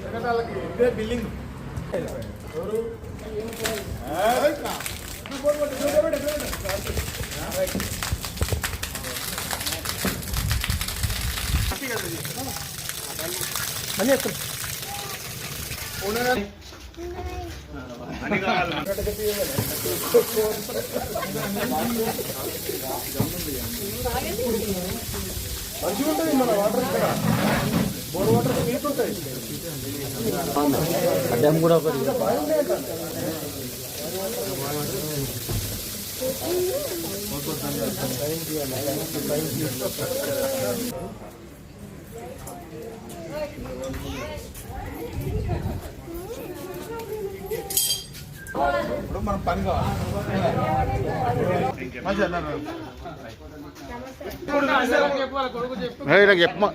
ఇదే బిల్డింగ్ మంచిగా ఉంటుంది మన వాటర్ ఇక్కడ బోర్ వాటర్ తీసుకుంటాయి అడ్డం కూడా ఇప్పుడు మనం పని కావాలి చెప్పమా